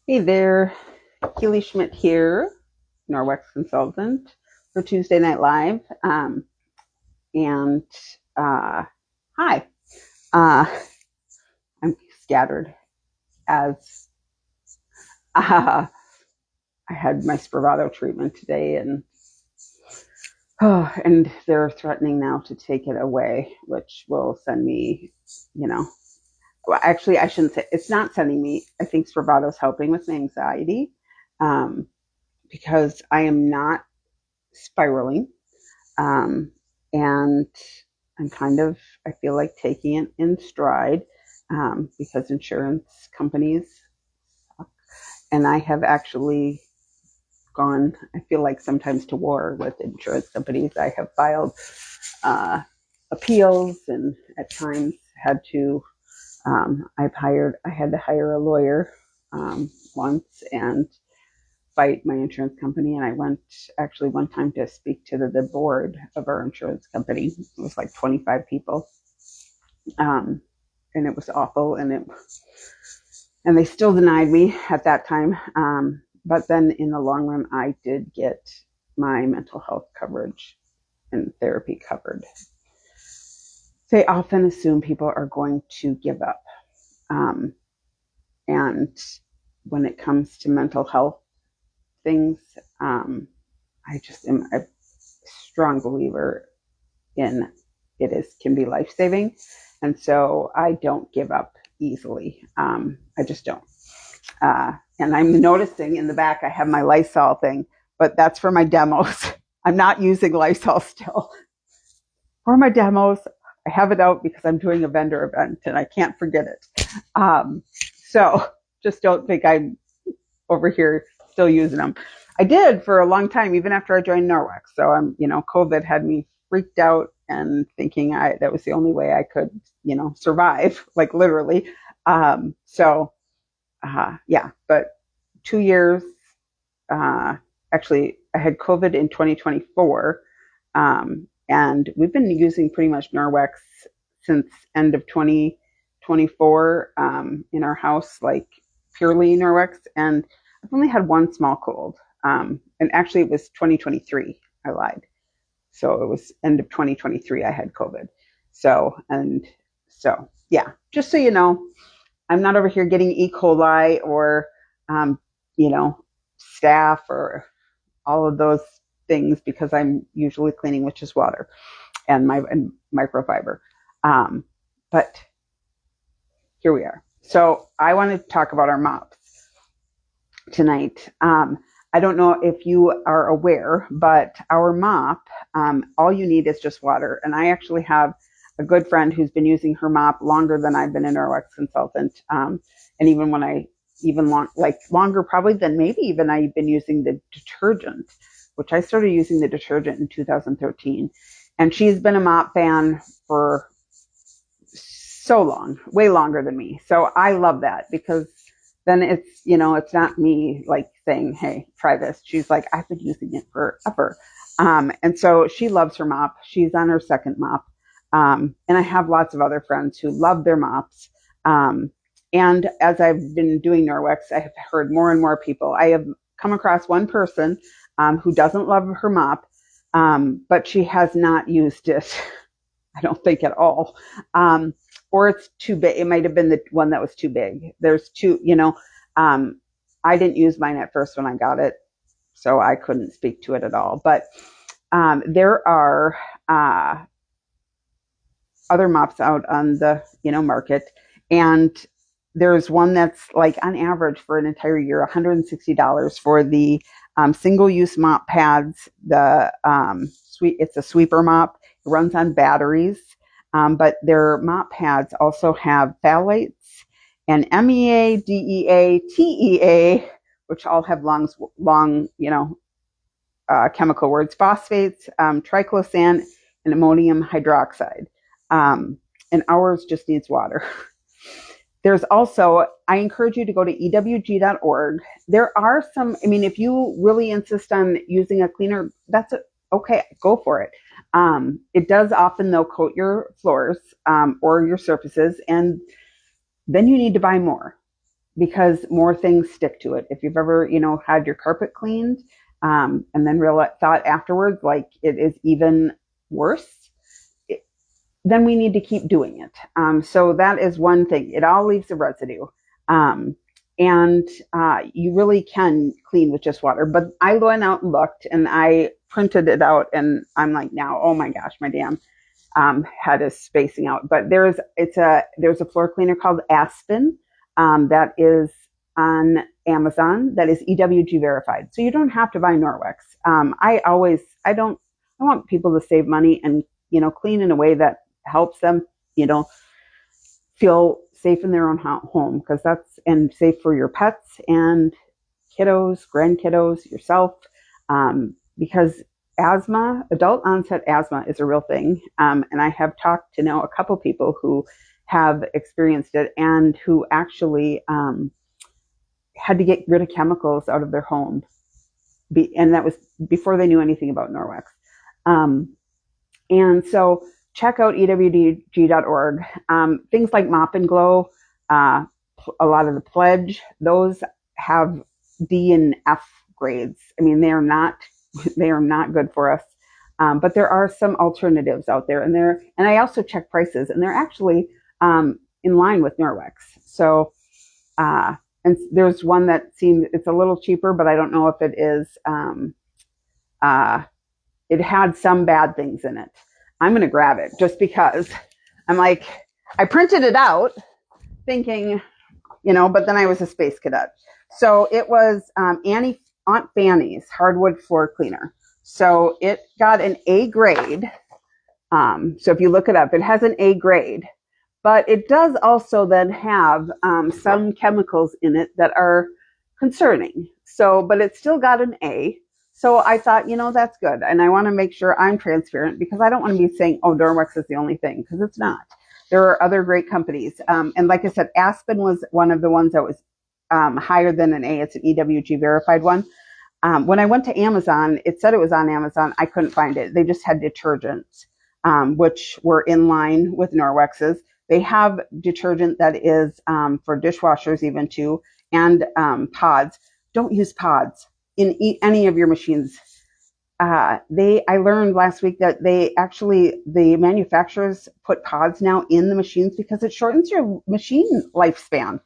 Hey there, Keely Schmidt here, Norwex consultant for Tuesday Night Live. And Hi, uh, I'm scattered as I had my Spravato treatment today, and they're threatening now to take it away, which will send me, you know. Well, actually, I shouldn't say it's not sending me. I think Spravato's helping with my anxiety um, because I am not spiraling. Um, and I'm I feel like taking it in stride because insurance companies, and I have actually gone, I feel like sometimes to war with insurance companies. I have filed uh, appeals and at times had to, I had to hire a lawyer once and fight my insurance company. And I went actually one time to speak to the board of our insurance company. It was like 25 people. Um, and it was awful. And they still denied me at that time. But then in the long run, I did get my mental health coverage and therapy covered. They often assume people are going to give up. Um, and when it comes to mental health things, I just am a strong believer in can be life saving, and so I don't give up easily. I just don't. And I'm noticing in the back I have my Lysol thing, but that's for my demos. I'm not using Lysol still for my demos. I have it out because I'm doing a vendor event and I can't forget it. So just don't think I'm over here still using them. I did for a long time, even after I joined Norwex. So COVID had me freaked out and thinking that was the only way I could, survive, like literally. Yeah, but 2 years, uh, actually, I had COVID in 2024. And we've been using pretty much Norwex since end of 2024 in our house, like purely Norwex. And I've only had one small cold. And actually, it was 2023. I lied. So it was end of 2023. I had COVID. Yeah, just so you know, I'm not over here getting E. coli or, um, you know, staph or all of those things because I'm usually cleaning witch's water and microfiber. Um, but here we are. So I want to talk about our mops tonight. I don't know if you are aware, but our mop, all you need is just water. And I actually have a good friend who's been using her mop longer than I've been an Norwex consultant. And even when longer probably than maybe even I've been using the detergent, which I started using the detergent in 2013. And she's been a mop fan for so long, way longer than me. So I love that because then it's not me like saying, hey, try this. She's like, I've been using it forever. And so she loves her mop. She's on her second mop. And I have lots of other friends who love their mops. And as I've been doing Norwex, I have heard more and more people. I have come across one person who doesn't love her mop, but she has not used it, I don't think at all. Or it's too big. It might have been the one that was too big. There's two, I didn't use mine at first when I got it, so I couldn't speak to it at all. But there are other mops out on the, market. And there's one that's like on average for an entire year, $160 for the single-use mop pads. It's a sweeper mop. It runs on batteries. But their mop pads also have phthalates and MEA, DEA, TEA, which all have long, chemical words, phosphates, triclosan, and ammonium hydroxide. And ours just needs water. There's also, I encourage you to go to ewg.org. There are some, if you really insist on using a cleaner, okay, go for it. It does often, though, coat your floors or your surfaces, and then you need to buy more. because more things stick to it. If you've ever, had your carpet cleaned, and then thought afterwards, like it is even worse, then we need to keep doing it. So that is one thing. It all leaves a residue. Um, and you really can clean with just water. But I went out and looked and I printed it out and I'm like, now, oh my gosh, my damn head is spacing out. But there's a floor cleaner called Aspen that is on Amazon that is EWG verified. So you don't have to buy Norwex. I want people to save money and, clean in a way that helps them, feel safe in their own home, because and safe for your pets and kiddos, grandkiddos, yourself, because adult onset asthma is a real thing. And I have talked to know a couple people who have experienced it and who actually had to get rid of chemicals out of their home. And that was before they knew anything about Norwex. And so check out ewg.org. Things like Mop and Glow, a lot of the Pledge, those have D and F grades. I mean, they are not good for us. But there are some alternatives out there, and I also check prices, and they're actually in line with Norwex. So, and there's one that it's a little cheaper, but I don't know if it is. It had some bad things in it. I'm going to grab it just because I'm like, I printed it out thinking, but then I was a space cadet. So it was Aunt Fanny's hardwood floor cleaner. So it got an A grade. So if you look it up, it has an A grade, but it does also then have some chemicals in it that are concerning. So, but it still got an A. So I thought, that's good. And I want to make sure I'm transparent because I don't want to be saying, oh, Norwex is the only thing, because it's not. There are other great companies. And like I said, Aspen was one of the ones that was higher than an A. It's an EWG verified one. When I went to Amazon, it said it was on Amazon. I couldn't find it. They just had detergents, which were in line with Norwex's. They have detergent that is for dishwashers even too, and pods. Don't use pods in any of your machines. I learned last week that the manufacturers put pods now in the machines because it shortens your machine lifespan.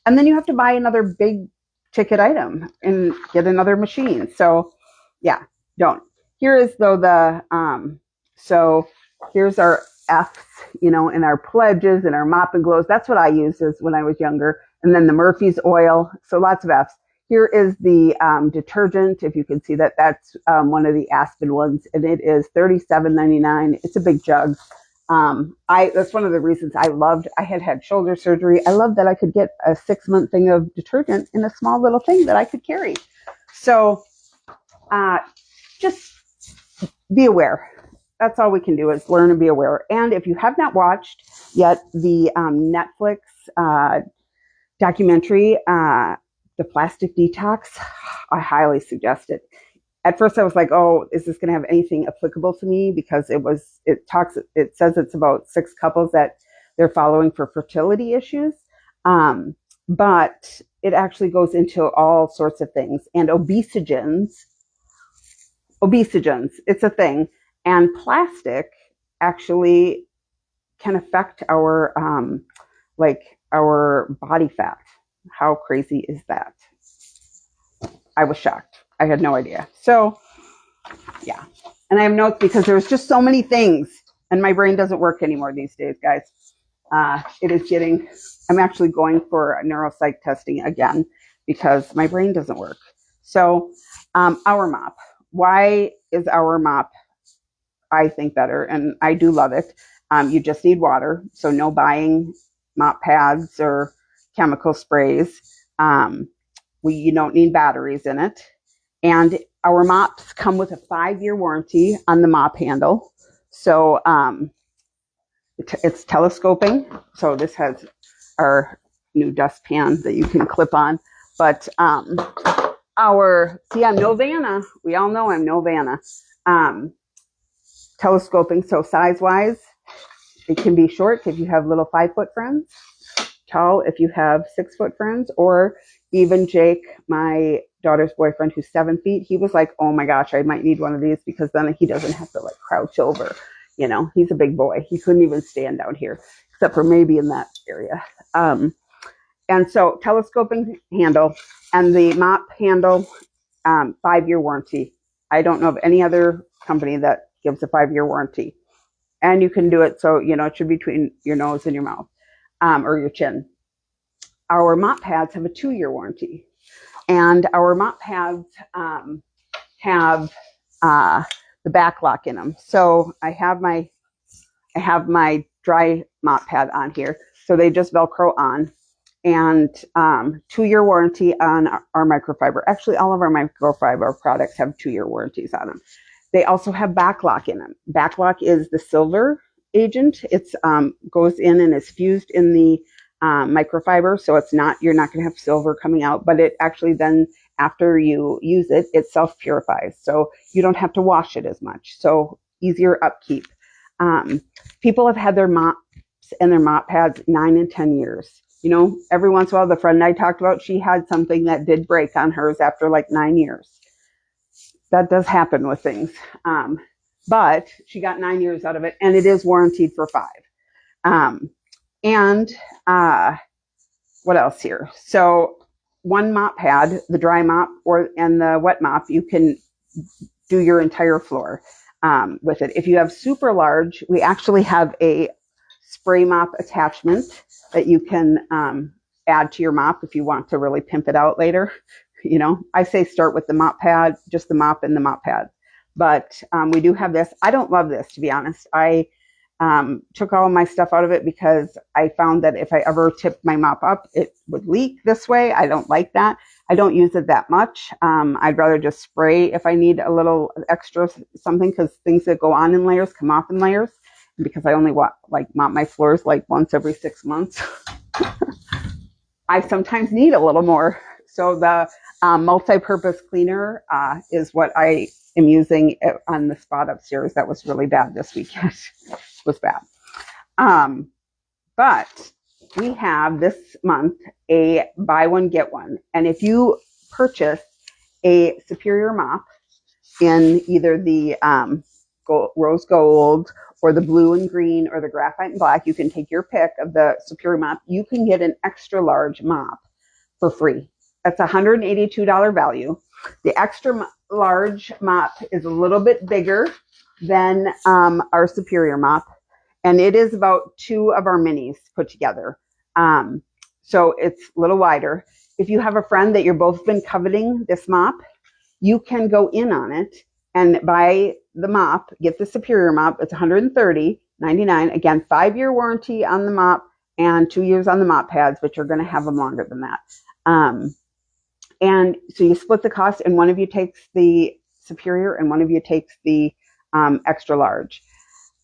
And then you have to buy another big ticket item and get another machine. So yeah, don't. Here is though so here's our F's, and our Pledges and our Mop and Glows. That's what I used when I was younger. And then the Murphy's oil. So lots of F's. Here is the detergent. If you can see that, that's one of the Aspen ones, and it is $37.99. It's a big jug. That's one of the reasons I had shoulder surgery. I loved that I could get a 6-month thing of detergent in a small little thing that I could carry. So, just be aware. That's all we can do is learn and be aware. And if you have not watched yet the Netflix documentary, The Plastic Detox, I highly suggest it. At first I was like, oh, is this going to have anything applicable to me? Because it says it's about 6 couples that they're following for fertility issues. But it actually goes into all sorts of things. And obesogens, it's a thing. And plastic actually can affect our body fat. How crazy is that? I was shocked. I had no idea. So, yeah. And I have notes because there's just so many things. And my brain doesn't work anymore these days, guys. I'm actually going for neuropsych testing again because my brain doesn't work. So, our mop. Why is our mop, I think, better? And I do love it. You just need water. So no buying mop pads or chemical sprays. You don't need batteries in it. And our mops come with a 5-year warranty on the mop handle. So it's telescoping. So this has our new dustpan that you can clip on. But I'm Novana. We all know I'm Novana. Telescoping. So size-wise, it can be short if you have little 5-foot friends. tall if you have 6-foot friends, or even Jake, my daughter's boyfriend, who's 7 feet. He was like, oh my gosh, I might need one of these because then he doesn't have to like crouch over. You know, he's a big boy. He couldn't even stand down here, except for maybe in that area. And so telescoping handle and the mop handle, 5-year warranty. I don't know of any other company that gives a 5-year warranty. And you can do it so, you know, it should be between your nose and your mouth, or your chin. Our mop pads have a 2-year warranty. And our mop pads have the back lock in them. So I have my dry mop pad on here. So they just Velcro on. And 2-year warranty on our microfiber. Actually, all of our microfiber products have 2-year warranties on them. They also have backlock in them. Backlock is the silver agent. It's goes in and is fused in the microfiber, so you're not going to have silver coming out. But it actually then, after you use it, it self-purifies, so you don't have to wash it as much. So easier upkeep. People have had their mops and their mop pads 9 and 10 years. You know, every once in a while, the friend I talked about, she had something that did break on hers after like 9 years. That does happen with things. But she got 9 years out of it, and it is warranted for 5. And what else here? So one mop pad, the dry mop and the wet mop, you can do your entire floor with it. If you have super large, we actually have a spray mop attachment that you can add to your mop if you want to really pimp it out later. You know, I say start with the mop pad, just the mop and the mop pad. But we do have this. I don't love this, to be honest. I took all of my stuff out of it because I found that if I ever tipped my mop up, it would leak this way. I don't like that. I don't use it that much. I'd rather just spray if I need a little extra something, because things that go on in layers come off in layers. And because I only mop my floors like once every 6 months, I sometimes need a little more. So the multi-purpose cleaner is what I am using on the spot upstairs. That was really bad this weekend. It was bad. But we have this month a buy one, get one. And if you purchase a Superior mop in either the rose gold or the blue and green or the graphite and black, you can take your pick of the Superior mop. You can get an extra large mop for free. That's $182 value. The extra large mop is a little bit bigger than our Superior mop, and it is about 2 of our minis put together. So it's a little wider. If you have a friend that you're both been coveting this mop, you can go in on it and buy the mop, get the Superior mop. It's $130.99. Again, 5-year warranty on the mop and 2 years on the mop pads, but you're going to have them longer than that. And so you split the cost, and one of you takes the Superior and one of you takes the extra large.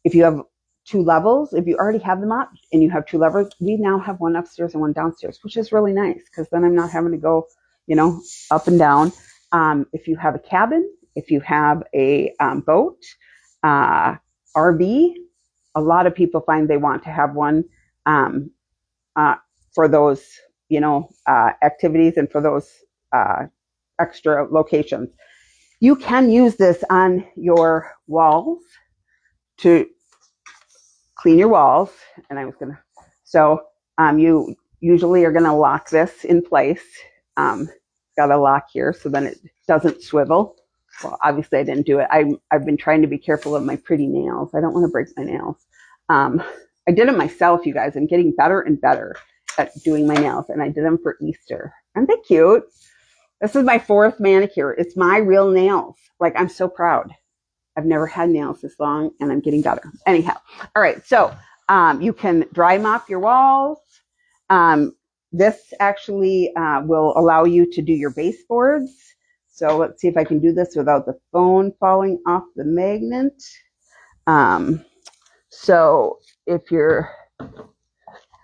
If you have 2 levels, if you already have the mop and you have 2 levels, we now have one upstairs and one downstairs, which is really nice because then I'm not having to go, you know, up and down. If you have a cabin, if you have a boat, RV, a lot of people find they want to have one for those, you know, activities and for those extra locations. You can use this on your walls to clean your walls. And you usually are going to lock this in place. Got a lock here so then it doesn't swivel. Well, obviously I didn't do it. I've been trying to be careful of my pretty nails. I don't want to break my nails. I did it myself, you guys. I'm getting better and better at doing my nails, and I did them for Easter. Aren't they cute? This is my 4th manicure. It's my real nails. Like, I'm so proud. I've never had nails this long, and I'm getting better. Anyhow, all right. So you can dry mop your walls. This actually will allow you to do your baseboards. So let's see if I can do this without the phone falling off the magnet. So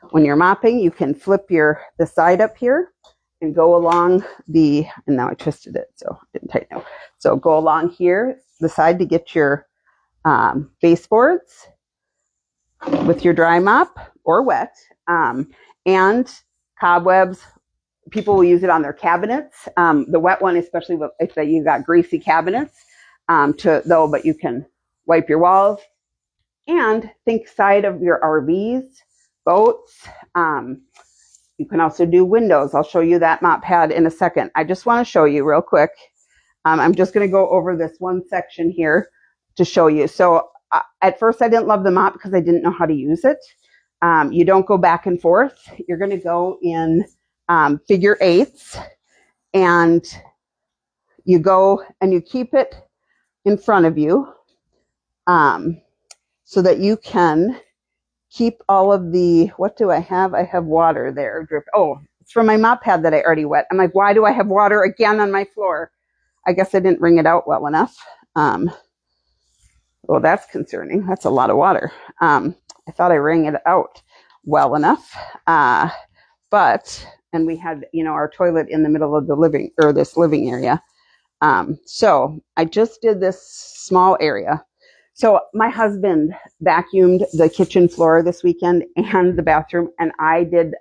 when you're mopping, you can flip the side up here and go along and now I twisted it, so it didn't tighten out. So go along here, the side, to get your baseboards with your dry mop or wet. and cobwebs. People will use it on their cabinets. The wet one, especially if you got greasy cabinets, but you can wipe your walls. And think side of your RVs, boats. You can also do windows. I'll show you that mop pad in a second. I just want to show you real quick. I'm just going to go over this one section here to show you. So at first I didn't love the mop because I didn't know how to use it. You don't go back and forth. You're going to go in figure eights, and you go and you keep it in front of you so that you can keep all of the, what do I have? I have water there. Drip. Oh, it's from my mop pad that I already wet. I'm like, why do I have water again on my floor? I guess I didn't wring it out well enough. Well, that's concerning. That's a lot of water. I thought I wring it out well enough. And we had, our toilet in the middle of this living area. So I just did this small area. So my husband vacuumed the kitchen floor this weekend and the bathroom, and I did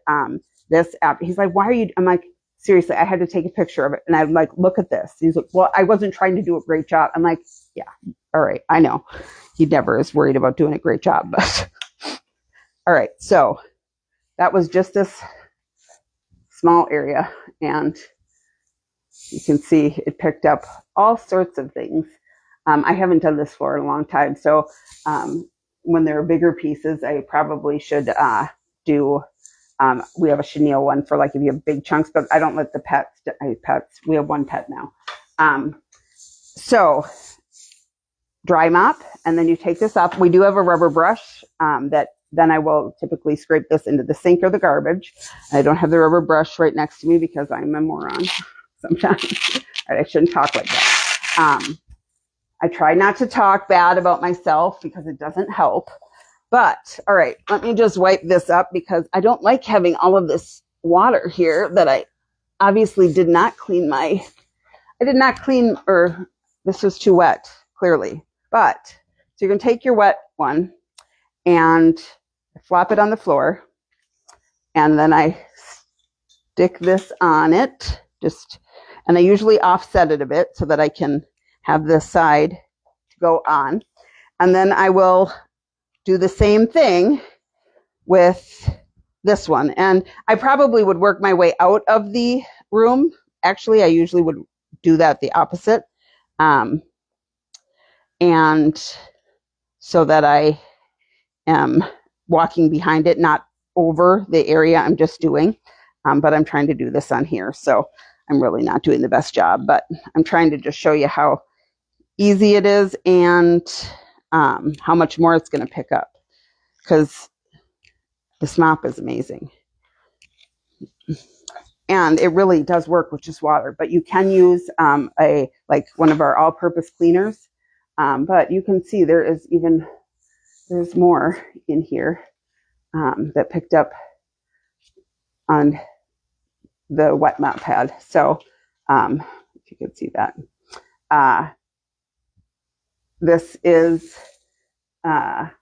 this after. He's like, why are you? I'm like, seriously, I had to take a picture of it. And I'm like, look at this. He's like, well, I wasn't trying to do a great job. I'm like, yeah, all right, I know. He never is worried about doing a great job, but all right. So that was just this small area, and you can see it picked up all sorts of things. I haven't done this for a long time, so when there are bigger pieces, I probably should do. We have a chenille one for like if you have big chunks, but I don't let the pets. We have one pet now. So dry mop, and then you take this up. We do have a rubber brush that then I will typically scrape this into the sink or the garbage. I don't have the rubber brush right next to me because I'm a moron sometimes. I shouldn't talk like that. I try not to talk bad about myself because it doesn't help. But, all right, let me just wipe this up because I don't like having all of this water here that I obviously did not clean or this was too wet, clearly. But, so you're going to take your wet one and flop it on the floor. And then I stick this on it, and I usually offset it a bit so that I can have this side go on. And then I will do the same thing with this one. And I probably would work my way out of the room. Actually, I usually would do that the opposite. And so that I am walking behind it, not over the area I'm just doing. But I'm trying to do this on here. So I'm really not doing the best job, but I'm trying to just show you how easy it is and how much more it's going to pick up, because this mop is amazing. And it really does work with just water, but you can use one of our all-purpose cleaners. But you can see there's more in here that picked up on the wet mop pad. So if you could see that. This is, like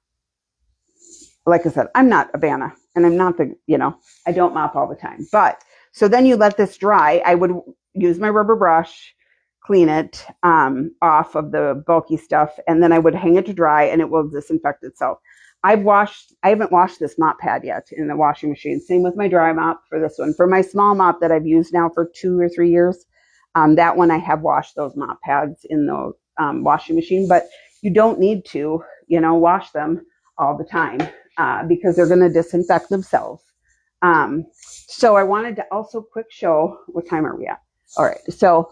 I said, I'm not a Vanna, and I'm not I don't mop all the time. But, so then you let this dry. I would use my rubber brush, clean it off of the bulky stuff, and then I would hang it to dry, and it will disinfect itself. I haven't washed this mop pad yet in the washing machine. Same with my dry mop for this one. For my small mop that I've used now for 2 or 3 years, that one I have washed those mop pads in the washing machine, but you don't need to, wash them all the time because they're going to disinfect themselves. So I wanted to also quick show, what time are we at? All right. So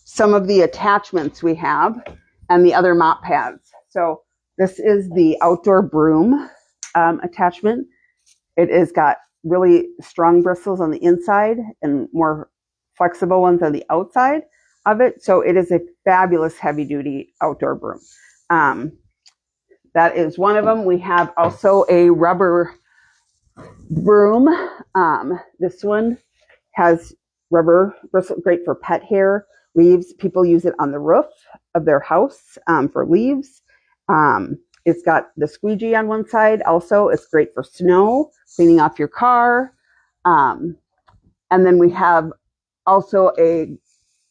some of the attachments we have and the other mop pads. So this is the outdoor broom attachment. It has got really strong bristles on the inside and more flexible ones on the outside of it. So it is a fabulous heavy duty outdoor broom. That is one of them. We have also a rubber broom. This one has rubber bristle, great for pet hair, leaves. People use it on the roof of their house for leaves. It's got the squeegee on one side. Also, it's great for snow, cleaning off your car. And then we have also a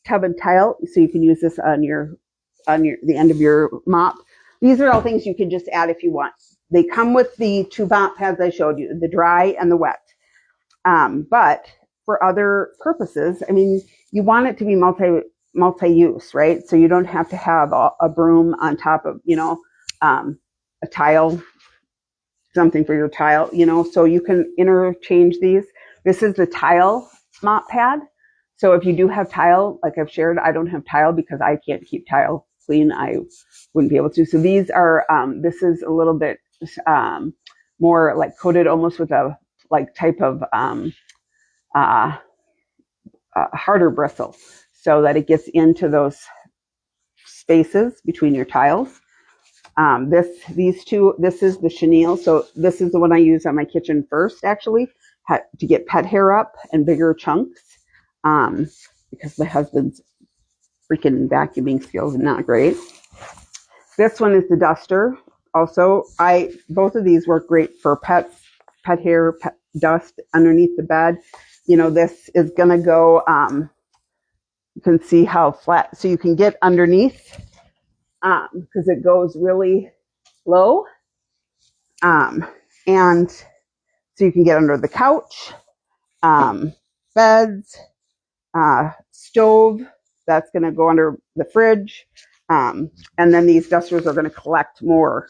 tub and tile, so you can use this on the end of your mop. These are all things you can just add if you want. They come with the two mop pads I showed you, the dry and the wet. But for other purposes, I mean, you want it to be multi-use, right? So you don't have to have a broom on top of, a tile, something for your tile, so you can interchange these. This is the tile mop pad. So if you do have tile, like I've shared, I don't have tile because I can't keep tile clean. I wouldn't be able to. So these are, this is a little bit more like coated almost with a like type of harder bristle so that it gets into those spaces between your tiles. These two, this is the chenille. So this is the one I use on my kitchen first, actually, to get pet hair up and bigger chunks. Because my husband's freaking vacuuming skills are not great. This one is the duster. Also, both of these work great for pet hair, pet dust underneath the bed. This is gonna go. You can see how flat, so you can get underneath because it goes really low, and so you can get under the couch, beds. Stove, that's going to go under the fridge. And then these dusters are going to collect more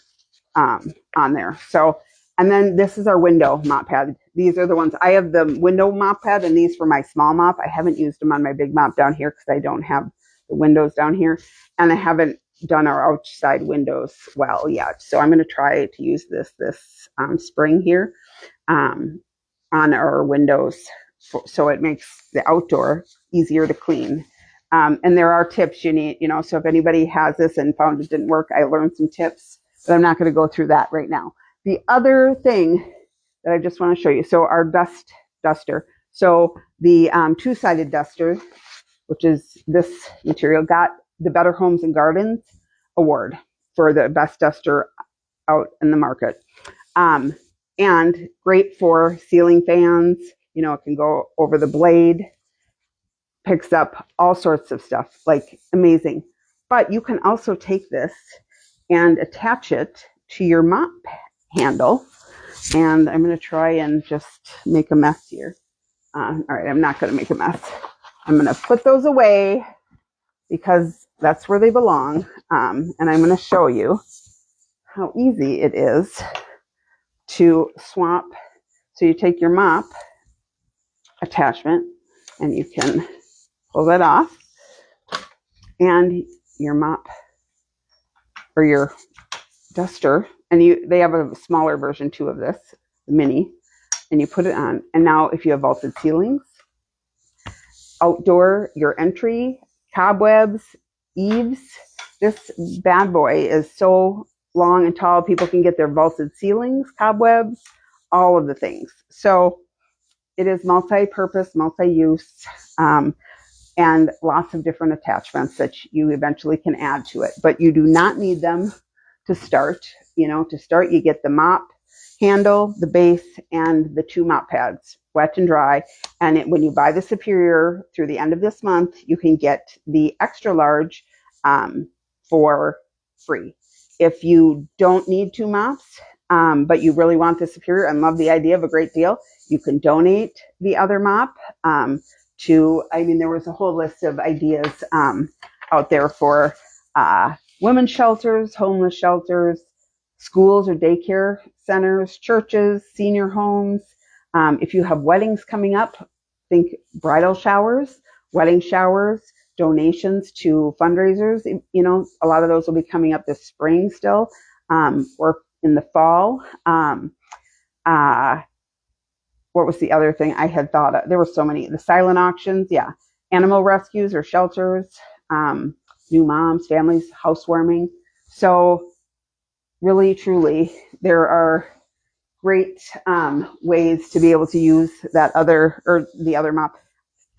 on there. So, and then this is our window mop pad. These are the ones, I have the window mop pad and these for my small mop. I haven't used them on my big mop down here because I don't have the windows down here. And I haven't done our outside windows well yet. So I'm going to try to use this spring here on our windows. So it makes the outdoor easier to clean. And there are tips you need, so if anybody has this and found it didn't work, I learned some tips, but I'm not going to go through that right now. The other thing that I just want to show you, so our duster. So the two-sided duster, which is this material, got the Better Homes and Gardens award for the best duster out in the market. And great for ceiling fans. It can go over the blade, picks up all sorts of stuff, like amazing. But you can also take this and attach it to your mop handle. And I'm going to try and just make a mess here. All right, I'm not going to make a mess. I'm going to put those away because that's where they belong. And I'm going to show you how easy it is to swap. So you take your mop attachment and you can pull that off, and your mop or your duster, and they have a smaller version too of this, the mini, and you put it on. And now if you have vaulted ceilings, outdoor, your entry, cobwebs, eaves, this bad boy is so long and tall, people can get their vaulted ceilings, cobwebs, all of the things. So it is multi-purpose, multi-use, and lots of different attachments that you eventually can add to it. But you do not need them to start. To start, you get the mop handle, the base, and the two mop pads, wet and dry. And when you buy the Superior through the end of this month, you can get the extra large for free. If you don't need two mops, but you really want the Superior and love the idea of a great deal, you can donate the other mop there was a whole list of ideas out there for women's shelters, homeless shelters, schools or daycare centers, churches, senior homes. If you have weddings coming up, think bridal showers, wedding showers, donations to fundraisers. A lot of those will be coming up this spring still, or in the fall. What was the other thing I had thought of? There were so many. The silent auctions, yeah. Animal rescues or shelters, new moms, families, housewarming. So really, truly, there are great ways to be able to use the other mop.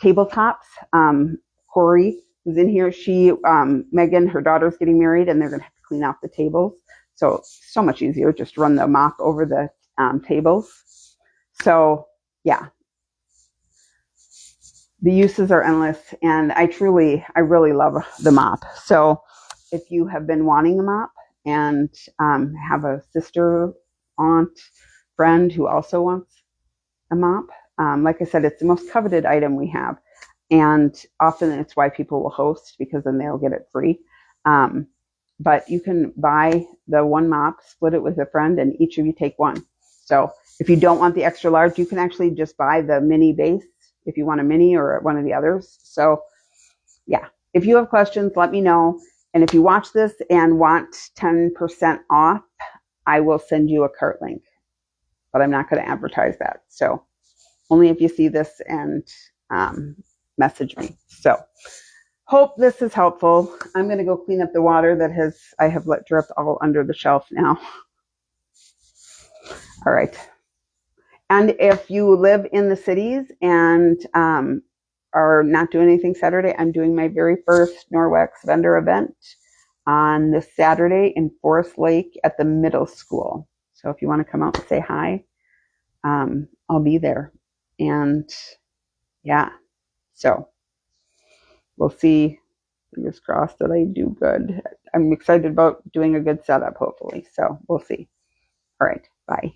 Tabletops. Corey who's in here, Megan, her daughter's getting married and they're going to have to clean off the tables. So much easier. Just run the mop over the tables. So yeah, the uses are endless, and I really love the mop. So if you have been wanting a mop and have a sister, aunt, friend who also wants a mop, like I said, it's the most coveted item we have, and often it's why people will host, because then they'll get it free. Um, but you can buy the one mop, split it with a friend, and each of you take one. So if you don't want the extra large, you can actually just buy the mini base if you want a mini or one of the others. So yeah, if you have questions, let me know. And if you watch this and want 10% off, I will send you a cart link, but I'm not going to advertise that. So only if you see this and message me. So hope this is helpful. I'm going to go clean up the water that I have let drip all under the shelf now. All right. And if you live in the cities and are not doing anything Saturday, I'm doing my very first Norwex vendor event on this Saturday in Forest Lake at the middle school. So if you want to come out and say hi, I'll be there. And yeah, so we'll see. Fingers crossed that I do good. I'm excited about doing a good setup, hopefully. So we'll see. All right. Bye.